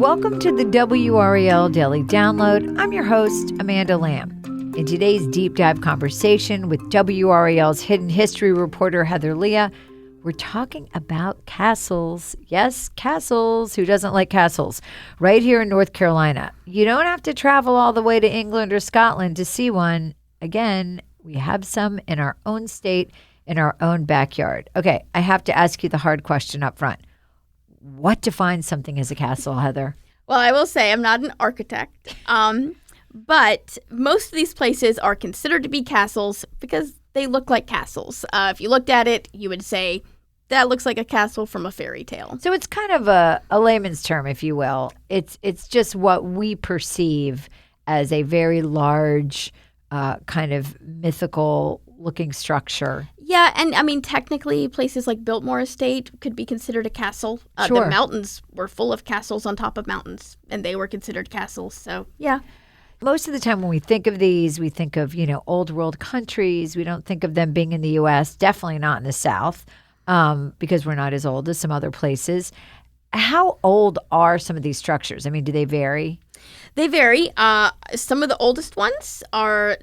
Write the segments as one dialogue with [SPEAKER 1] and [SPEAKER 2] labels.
[SPEAKER 1] Welcome to the WRAL Daily Download. I'm your host, Amanda Lamb. In today's deep dive conversation with WRAL's hidden history reporter, Heather Leah, we're talking about castles. Yes, castles. Who doesn't like castles? Right here in North Carolina. You don't have to travel all the way to England or Scotland to see one. Again, we have some in our own state, in our own backyard. Okay, I have to ask you the hard question up front. What defines something as a castle, Heather?
[SPEAKER 2] Well, I will say I'm not an architect, but most of these places are considered to be castles because they look like castles. If you looked at it, you would say, that looks like a castle from a fairy tale.
[SPEAKER 1] So it's kind of a layman's term, if you will. It's just what we perceive as a very large kind of mythical looking structure.
[SPEAKER 2] Yeah, and I mean, technically, places like Biltmore Estate could be considered a castle.
[SPEAKER 1] Sure.
[SPEAKER 2] The mountains were full of castles on top of mountains, and they were considered castles. So, yeah.
[SPEAKER 1] Most of the time when we think of these, we think of, old world countries. We don't think of them being in the U.S., definitely not in the South, because we're not as old as some other places. How old are some of these structures? I mean, do they vary?
[SPEAKER 2] They vary. Some of the oldest ones are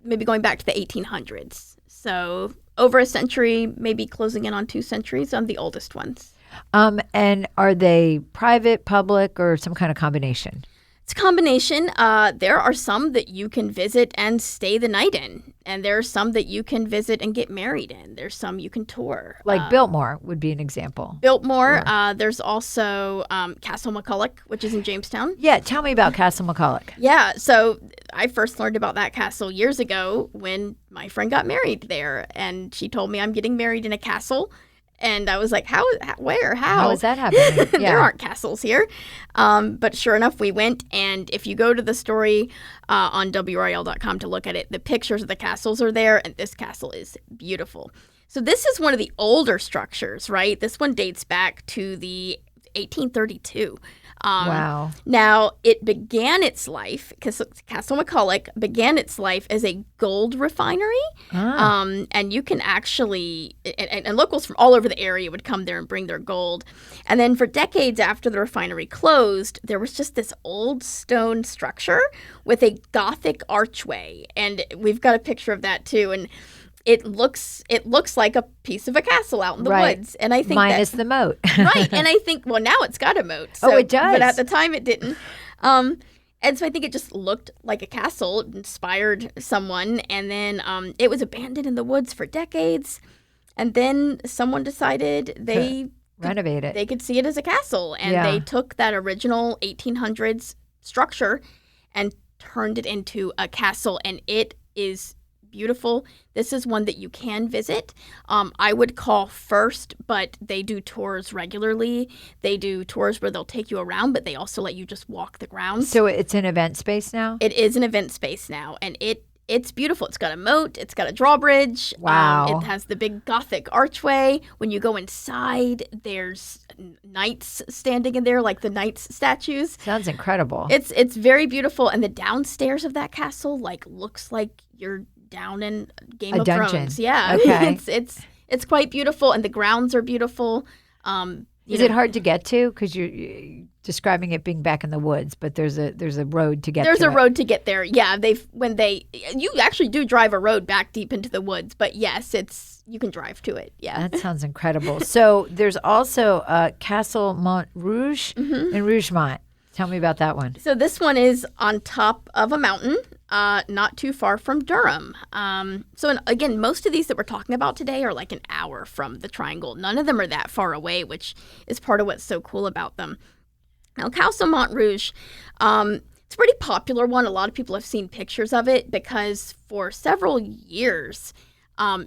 [SPEAKER 2] maybe going back to the 1800s. So over a century, maybe closing in on 2 centuries on the oldest ones.
[SPEAKER 1] And are they private, public, or some kind of combination?
[SPEAKER 2] It's a combination. There are some that you can visit and stay the night in. And there are some that you can visit and get married in. There's some you can tour.
[SPEAKER 1] Like Biltmore would be an example.
[SPEAKER 2] Biltmore. There's also Castle McCulloch, which is in Jamestown.
[SPEAKER 1] Yeah, tell me about Castle McCulloch.
[SPEAKER 2] Yeah, so I first learned about that castle years ago when my friend got married there. And she told me I'm getting married in a castle. And I was like, where, how?
[SPEAKER 1] How is that happening? Yeah.
[SPEAKER 2] There aren't castles here. But sure enough, we went. And if you go to the story on WRAL.com to look at it, the pictures of the castles are there. And this castle is beautiful. So this is one of the older structures, right? This one dates back to the 1832.
[SPEAKER 1] Wow.
[SPEAKER 2] Now, it began its life, because Castle McCulloch began its life as a gold refinery. And you can actually, and locals from all over the area would come there and bring their gold. And then for decades after the refinery closed, there was just this old stone structure with a Gothic archway. And we've got a picture of that too. And it looks like a piece of a castle out in the woods. And I think
[SPEAKER 1] minus the moat.
[SPEAKER 2] Right. And I think, well, now it's got a moat. So,
[SPEAKER 1] it does.
[SPEAKER 2] But at the time it didn't. And so I think it just looked like a castle. It inspired someone. And then it was abandoned in the woods for decades. And then someone decided they
[SPEAKER 1] renovate it.
[SPEAKER 2] They could see it as a castle. And they took that original 1800s structure and turned it into a castle. And it is beautiful. This is one that you can visit. I would call first, but they do tours regularly. They do tours where they'll take you around, but they also let you just walk the grounds.
[SPEAKER 1] So it's an event space now?
[SPEAKER 2] It is an event space now, and it's beautiful. It's got a moat. It's got a drawbridge.
[SPEAKER 1] Wow.
[SPEAKER 2] It has the big Gothic archway. When you go inside, there's knights standing in there, like the knights statues.
[SPEAKER 1] Sounds incredible.
[SPEAKER 2] It's very beautiful, and the downstairs of that castle looks like you're down in Game of
[SPEAKER 1] dungeon.
[SPEAKER 2] Thrones. Yeah.
[SPEAKER 1] Okay.
[SPEAKER 2] It's quite beautiful, and the grounds are beautiful.
[SPEAKER 1] Is it hard to get to? Because you're describing it being back in the woods, but there's a road to get to it.
[SPEAKER 2] There's a road to get there. Yeah, you actually do drive a road back deep into the woods, but yes, you can drive to it. Yeah.
[SPEAKER 1] That sounds incredible. So there's also Castle Montrouge in Rougemont. Tell me about that one.
[SPEAKER 2] So this one is on top of a mountain, not too far from Durham. Again, most of these that we're talking about today are like an hour from the Triangle. None of them are that far away, which is part of what's so cool about them. Now, Castle Montrouge, it's a pretty popular one. A lot of people have seen pictures of it because for several years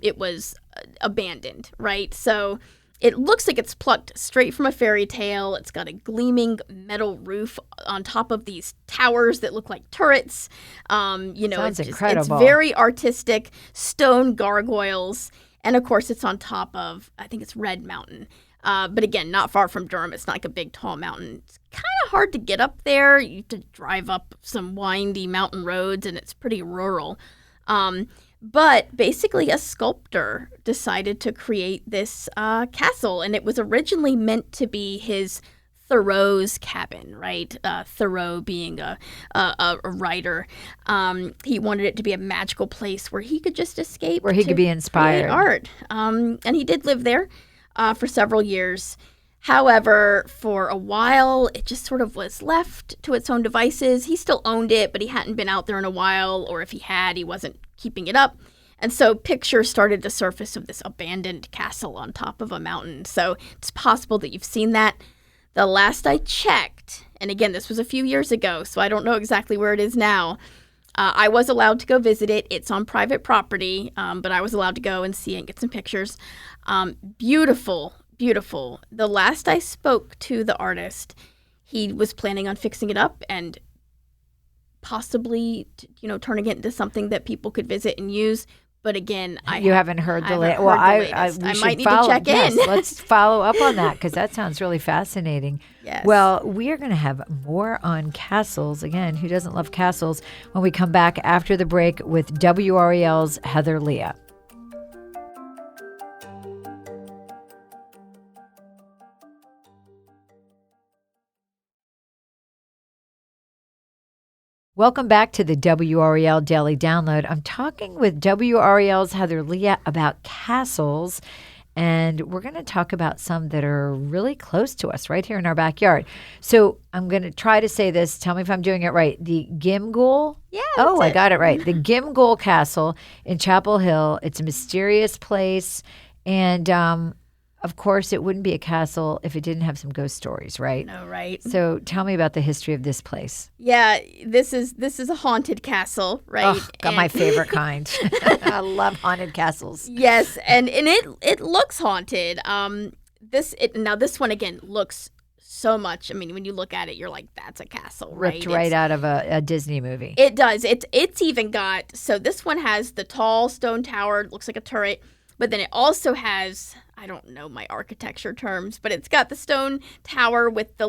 [SPEAKER 2] it was abandoned, right? So it looks like it's plucked straight from a fairy tale. It's got a gleaming metal roof on top of these towers that look like turrets.
[SPEAKER 1] Sounds incredible.
[SPEAKER 2] It's very artistic, stone gargoyles. And of course, it's on top of, I think it's Red Mountain. But again, not far from Durham. It's not like a big, tall mountain. It's kind of hard to get up there. You have to drive up some windy mountain roads, and it's pretty rural. But basically, a sculptor decided to create this castle, and it was originally meant to be his Thoreau's cabin, right? Thoreau being a writer. He wanted it to be a magical place where he could just escape.
[SPEAKER 1] Where he could be inspired.
[SPEAKER 2] Create art. And he did live there for several years. However, for a while, it just sort of was left to its own devices. He still owned it, but he hadn't been out there in a while, or if he had, he wasn't keeping it up. And so pictures started to surface of this abandoned castle on top of a mountain. So it's possible that you've seen that. The last I checked, and again, this was a few years ago, so I don't know exactly where it is now. I was allowed to go visit it. It's on private property, but I was allowed to go and see it and get some pictures. Beautiful, beautiful. The last I spoke to the artist, he was planning on fixing it up and possibly, turning it into something that people could visit and use. But again,
[SPEAKER 1] you haven't heard the latest. Well,
[SPEAKER 2] I might need to check in.
[SPEAKER 1] Let's follow up on that because that sounds really fascinating.
[SPEAKER 2] Yes.
[SPEAKER 1] Well, we are going to have more on castles. Again, who doesn't love castles? When we come back after the break with WRAL's Heather Leah. Welcome back to the WRAL Daily Download. I'm talking with WRAL's Heather Leah about castles, and we're going to talk about some that are really close to us right here in our backyard. So I'm going to try to say this. Tell me if I'm doing it right. The Gimghoul?
[SPEAKER 2] Yeah.
[SPEAKER 1] I got it right. The Gimghoul Castle in Chapel Hill. It's a mysterious place, and of course, it wouldn't be a castle if it didn't have some ghost stories, right?
[SPEAKER 2] No, right.
[SPEAKER 1] So tell me about the history of this place.
[SPEAKER 2] Yeah, this is a haunted castle, right?
[SPEAKER 1] Oh, got my favorite kind. I love haunted castles.
[SPEAKER 2] Yes, and it looks haunted. This one again looks so much. I mean, when you look at it, you're like, that's a castle, right?
[SPEAKER 1] Ripped right out of a Disney movie.
[SPEAKER 2] It does. It's even got, so this one has the tall stone tower, looks like a turret, but then it also has, I don't know my architecture terms, but it's got the stone tower with the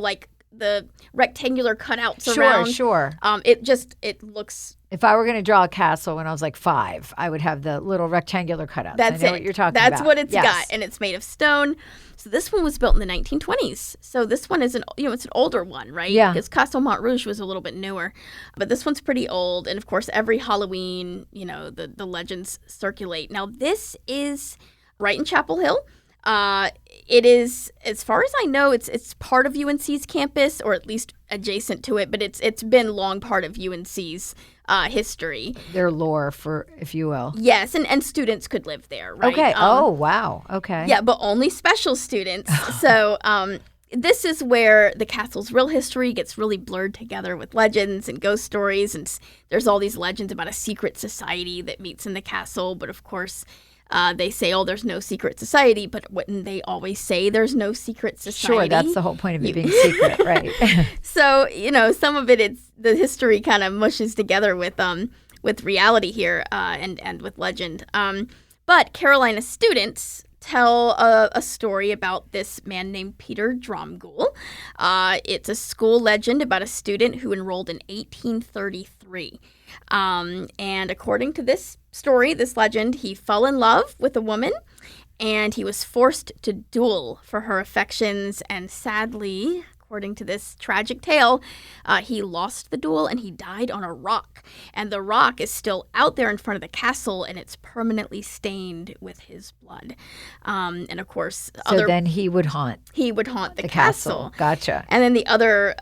[SPEAKER 2] rectangular cutouts around.
[SPEAKER 1] Sure.
[SPEAKER 2] It looks.
[SPEAKER 1] If I were going to draw a castle when I was like 5, I would have the little rectangular cutouts.
[SPEAKER 2] That's
[SPEAKER 1] I know
[SPEAKER 2] it.
[SPEAKER 1] what you're talking about.
[SPEAKER 2] That's what it's
[SPEAKER 1] Yes.
[SPEAKER 2] got, and it's made of stone. So this one was built in the 1920s. So this one is it's an older one, right?
[SPEAKER 1] Yeah.
[SPEAKER 2] Because Castle Montrouge was a little bit newer, but this one's pretty old. And of course, every Halloween, the legends circulate. Now this is right in Chapel Hill. It is, as far as I know, it's part of UNC's campus, or at least adjacent to it, but it's been long part of UNC's history.
[SPEAKER 1] Their lore, if you will.
[SPEAKER 2] Yes, and students could live there, right?
[SPEAKER 1] Okay. Wow. Okay.
[SPEAKER 2] Yeah, but only special students. So this is where the castle's real history gets really blurred together with legends and ghost stories, and there's all these legends about a secret society that meets in the castle, but of course they say, there's no secret society, but wouldn't they always say there's no secret society?
[SPEAKER 1] Sure, that's the whole point of it being secret, right?
[SPEAKER 2] So, some of it's the history kind of mushes together with reality here and with legend. But Carolina students tell a story about this man named Peter Dromgoole. It's a school legend about a student who enrolled in 1833. And according to this story, this legend, he fell in love with a woman and he was forced to duel for her affections. And sadly, according to this tragic tale, he lost the duel and he died on a rock. And the rock is still out there in front of the castle and it's permanently stained with his blood. And of course,
[SPEAKER 1] then he would haunt
[SPEAKER 2] the castle.
[SPEAKER 1] Gotcha.
[SPEAKER 2] And then the other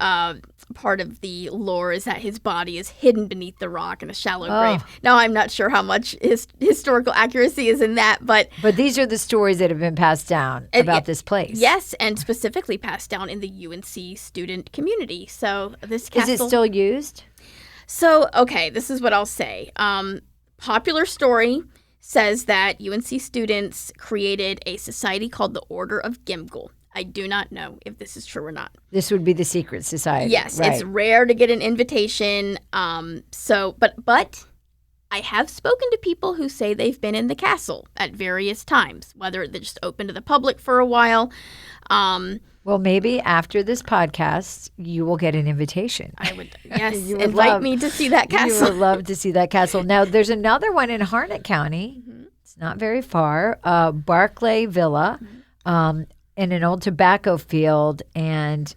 [SPEAKER 2] part of the lore is that his body is hidden beneath the rock in a shallow grave. Now, I'm not sure how much historical accuracy is in that, but
[SPEAKER 1] these are the stories that have been passed down about this place.
[SPEAKER 2] Yes, and specifically passed down in the UNC student community. So this castle...
[SPEAKER 1] Is it still used?
[SPEAKER 2] So, okay, this is what I'll say. Popular story says that UNC students created a society called the Order of Gimghoul. I do not know if this is true or not.
[SPEAKER 1] This would be the secret society.
[SPEAKER 2] Yes,
[SPEAKER 1] right.
[SPEAKER 2] It's rare to get an invitation. But I have spoken to people who say they've been in the castle at various times, whether they're just open to the public for a while.
[SPEAKER 1] Well, maybe after this podcast, you will get an invitation.
[SPEAKER 2] I would, yes, invite me to see that castle.
[SPEAKER 1] You would love to see that castle. Now, there's another one in Harnett County. Mm-hmm. It's not very far. Barclay Villa. in an old tobacco field, and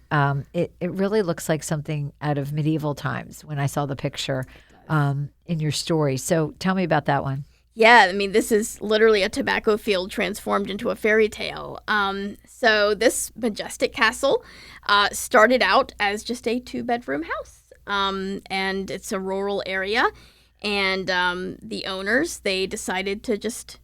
[SPEAKER 1] it really looks like something out of medieval times when I saw the picture in your story. So tell me about that one.
[SPEAKER 2] Yeah, I mean, this is literally a tobacco field transformed into a fairy tale. So this majestic castle started out as just a 2-bedroom house, and it's a rural area. And the owners, they decided to just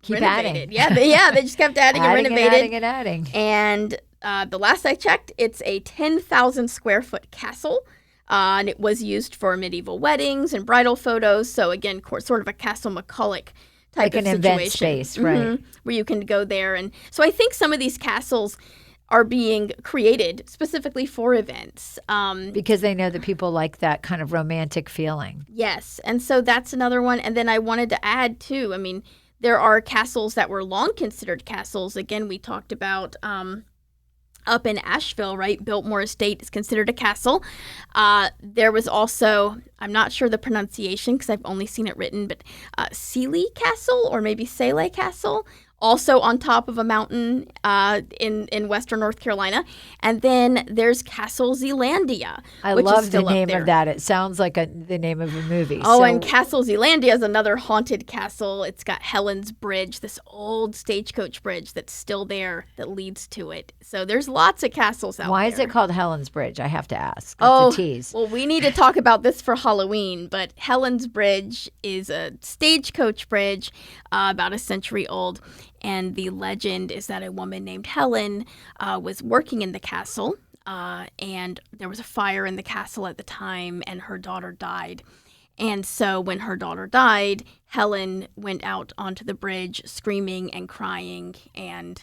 [SPEAKER 1] Keep
[SPEAKER 2] renovate
[SPEAKER 1] adding.
[SPEAKER 2] it. They just kept adding and renovated. And the last I checked, it's a 10,000 square foot castle. And it was used for medieval weddings and bridal photos. So again, sort of a Castle McCulloch type of situation. Like an event space, right? Where you can go there. And so I think some of these castles are being created specifically for events.
[SPEAKER 1] Because they know that people like that kind of romantic feeling.
[SPEAKER 2] Yes. And so that's another one. And then I wanted to add, too, I mean, there are castles that were long considered castles. Again, we talked about up in Asheville, right? Biltmore Estate is considered a castle. There was also, I'm not sure the pronunciation because I've only seen it written, but Sealy Castle or maybe Saleh Castle, also on top of a mountain in western North Carolina. And then there's Castle Zealandia.
[SPEAKER 1] I love the name of that. It sounds like the name of a movie.
[SPEAKER 2] Oh, and Castle Zealandia is another haunted castle. It's got Helen's Bridge, this old stagecoach bridge that's still there that leads to it. So there's lots of castles out there.
[SPEAKER 1] Why is it called Helen's Bridge? I have to ask. It's a tease.
[SPEAKER 2] Well, we need to talk about this for Halloween, but Helen's Bridge is a stagecoach bridge about a century old. And the legend is that a woman named Helen was working in the castle, and there was a fire in the castle at the time, and her daughter died. And so when her daughter died, Helen went out onto the bridge screaming and crying and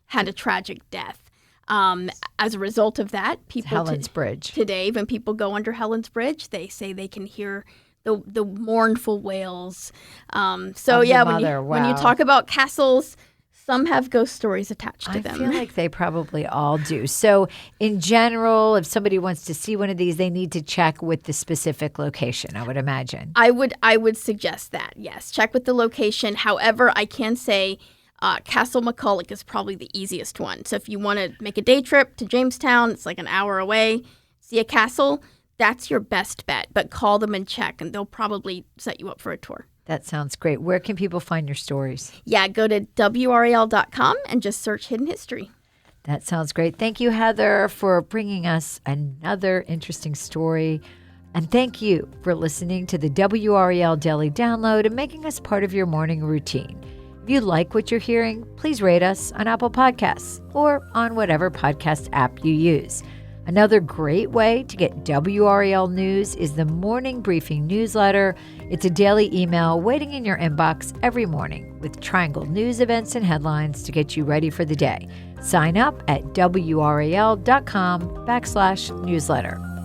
[SPEAKER 2] had a tragic death. As a result of that, people
[SPEAKER 1] Helen's Bridge.
[SPEAKER 2] Today, when people go under Helen's Bridge, they say they can hear the mournful wails. When you talk about castles, some have ghost stories attached to them.
[SPEAKER 1] I feel like they probably all do. So in general, if somebody wants to see one of these, they need to check with the specific location, I would imagine.
[SPEAKER 2] I would suggest that, yes. Check with the location. However, I can say Castle McCulloch is probably the easiest one. So if you want to make a day trip to Jamestown, it's like an hour away, see a castle, that's your best bet. But call them and check, and they'll probably set you up for a tour.
[SPEAKER 1] That sounds great. Where can people find your stories?
[SPEAKER 2] Yeah, go to WRAL.com and just search Hidden History.
[SPEAKER 1] That sounds great. Thank you, Heather, for bringing us another interesting story. And thank you for listening to the WRAL Daily Download and making us part of your morning routine. If you like what you're hearing, please rate us on Apple Podcasts or on whatever podcast app you use. Another great way to get WRAL news is the Morning Briefing newsletter. It's a daily email waiting in your inbox every morning with Triangle news events and headlines to get you ready for the day. Sign up at WRAL.com/newsletter.